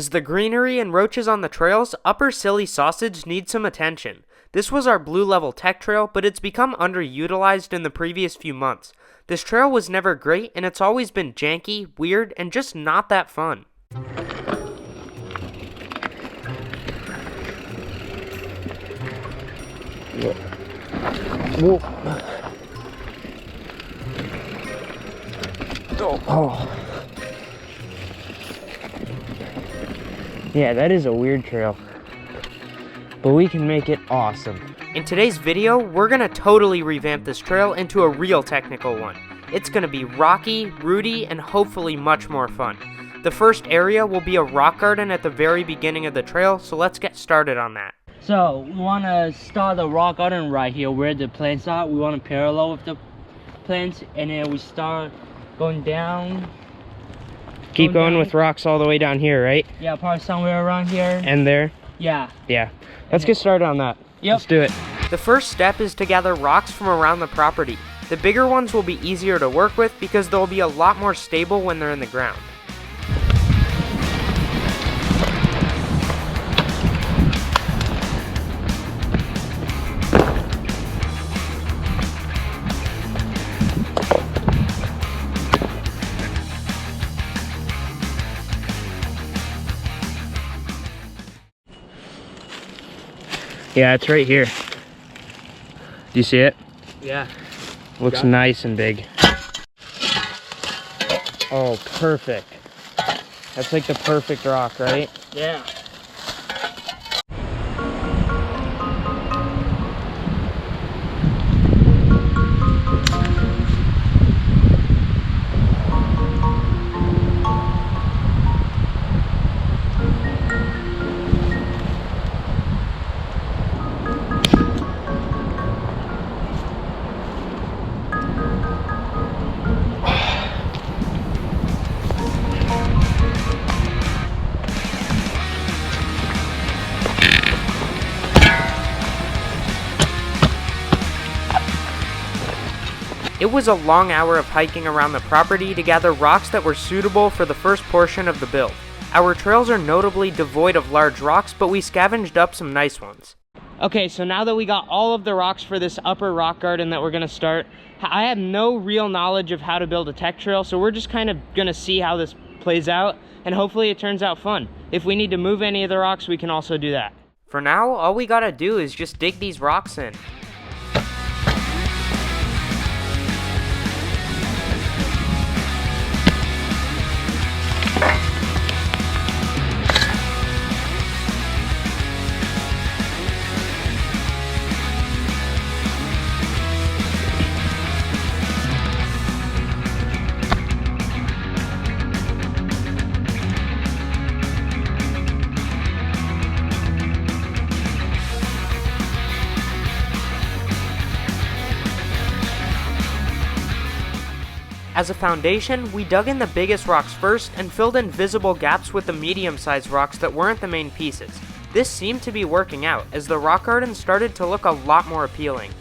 As the greenery and roaches on the trails, Upper Silly Sausage need some attention. This was our blue level tech trail, but it's become underutilized in the previous few months. This trail was never great, and it's always been janky, weird, and just not that fun. Whoa. Oh. Yeah, that is a weird trail, but we can make it awesome. In today's video, we're gonna totally revamp this trail into a real technical one. It's gonna be rocky, rooty, and hopefully much more fun. The first area will be a rock garden at the very beginning of the trail, so let's get started on that. So we want to start the rock garden right here where the plants are. We want to parallel with the plants, and then we start going down. Keep going with rocks all the way down here, right? Yeah, probably somewhere around here. And there? Yeah. Yeah. Let's get started on that. Yep. Let's do it. The first step is to gather rocks from around the property. The bigger ones will be easier to work with because they'll be a lot more stable when they're in the ground. Yeah, it's right here. Do you see it? Yeah. Looks nice and big. Oh, perfect. That's like the perfect rock, right? Yeah. It was a long hour of hiking around the property to gather rocks that were suitable for the first portion of the build. Our trails are notably devoid of large rocks, but we scavenged up some nice ones. Okay, so now that we got all of the rocks for this upper rock garden that we're gonna start, I have no real knowledge of how to build a tech trail, so we're just kind of gonna see how this plays out, and hopefully it turns out fun. If we need to move any of the rocks, we can also do that. For now, all we gotta do is just dig these rocks in. As a foundation, we dug in the biggest rocks first and filled in visible gaps with the medium-sized rocks that weren't the main pieces. This seemed to be working out, as the rock garden started to look a lot more appealing.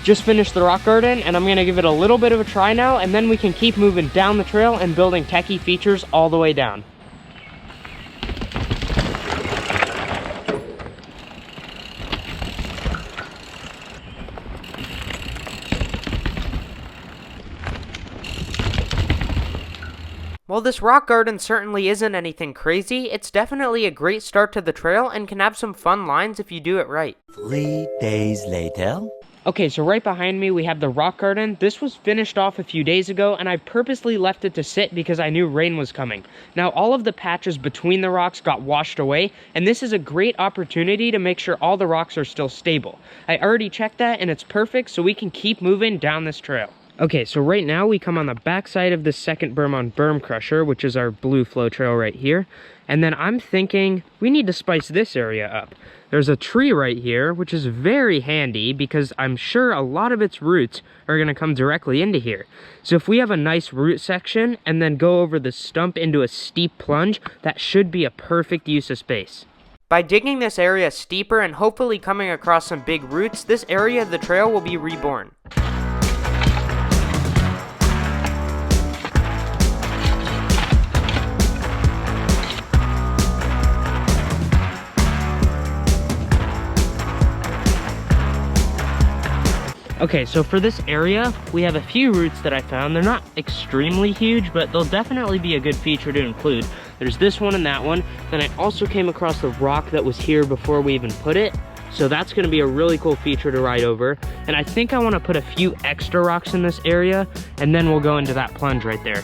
Just finished the rock garden, and I'm gonna give it a little bit of a try now, and then we can keep moving down the trail and building techie features all the way down. While this rock garden certainly isn't anything crazy, it's definitely a great start to the trail and can have some fun lines if you do it right. 3 days later. Okay, so right behind me we have the rock garden. This was finished off a few days ago, and I purposely left it to sit because I knew rain was coming. Now all of the patches between the rocks got washed away, and this is a great opportunity to make sure all the rocks are still stable. I already checked that and it's perfect, so we can keep moving down this trail. Okay, so right now we come on the backside of the second berm on Berm Crusher, which is our blue flow trail right here. And then I'm thinking we need to spice this area up. There's a tree right here, which is very handy because I'm sure a lot of its roots are gonna come directly into here. So if we have a nice root section and then go over the stump into a steep plunge, that should be a perfect use of space. By digging this area steeper and hopefully coming across some big roots, this area of the trail will be reborn. Okay, so for this area, we have a few roots that I found. They're not extremely huge, but they'll definitely be a good feature to include. There's this one and that one. Then I also came across the rock that was here before we even put it. So that's gonna be a really cool feature to ride over. And I think I wanna put a few extra rocks in this area, and then we'll go into that plunge right there.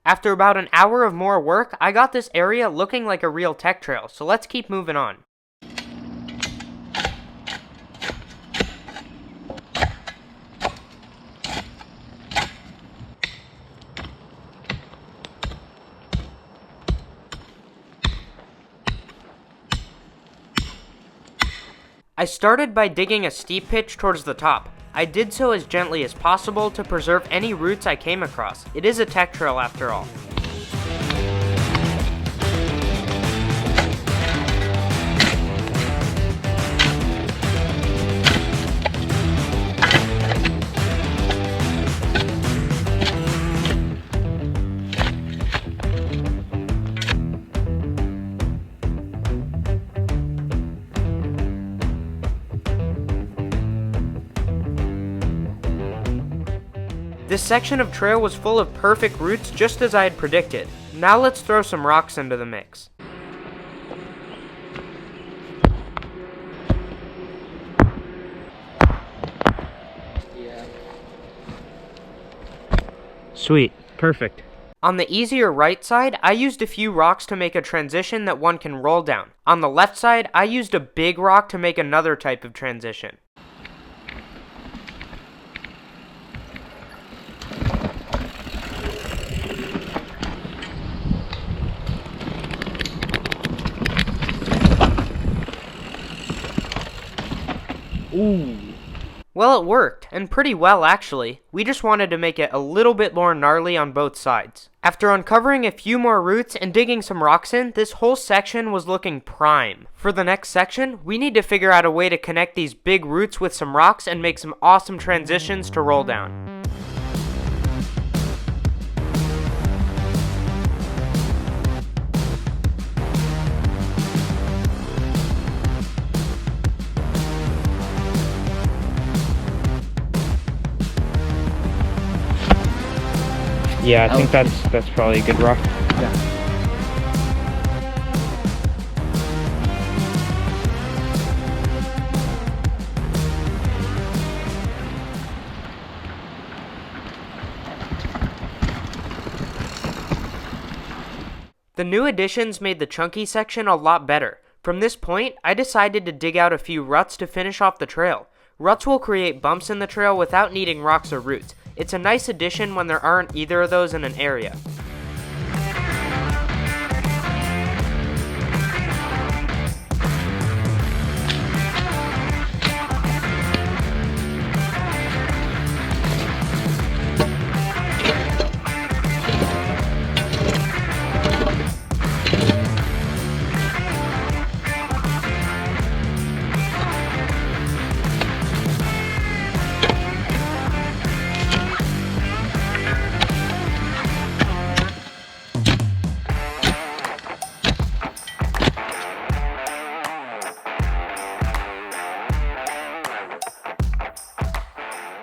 After about an hour of more work, I got this area looking like a real tech trail, so let's keep moving on. I started by digging a steep pitch towards the top. I did so as gently as possible to preserve any roots I came across. It is a tech trail after all. This section of trail was full of perfect roots just as I had predicted. Now let's throw some rocks into the mix. Sweet, perfect. On the easier right side, I used a few rocks to make a transition that one can roll down. On the left side, I used a big rock to make another type of transition. Ooh. Well, it worked, and pretty well actually. We just wanted to make it a little bit more gnarly on both sides. After uncovering a few more roots and digging some rocks in, this whole section was looking prime. For the next section, we need to figure out a way to connect these big roots with some rocks and make some awesome transitions to roll down. Yeah, I think that's probably a good rock. Yeah. The new additions made the chunky section a lot better. From this point, I decided to dig out a few ruts to finish off the trail. Ruts will create bumps in the trail without needing rocks or roots. It's a nice addition when there aren't either of those in an area.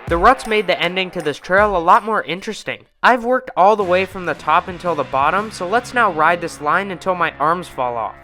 The ruts made the ending to this trail a lot more interesting. I've worked all the way from the top until the bottom, so let's now ride this line until my arms fall off.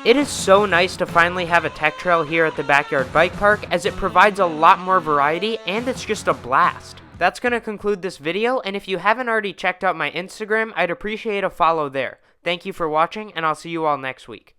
It is so nice to finally have a tech trail here at the Backyard Bike Park, as it provides a lot more variety and it's just a blast. That's going to conclude this video, and if you haven't already checked out my Instagram, I'd appreciate a follow there. Thank you for watching, and I'll see you all next week.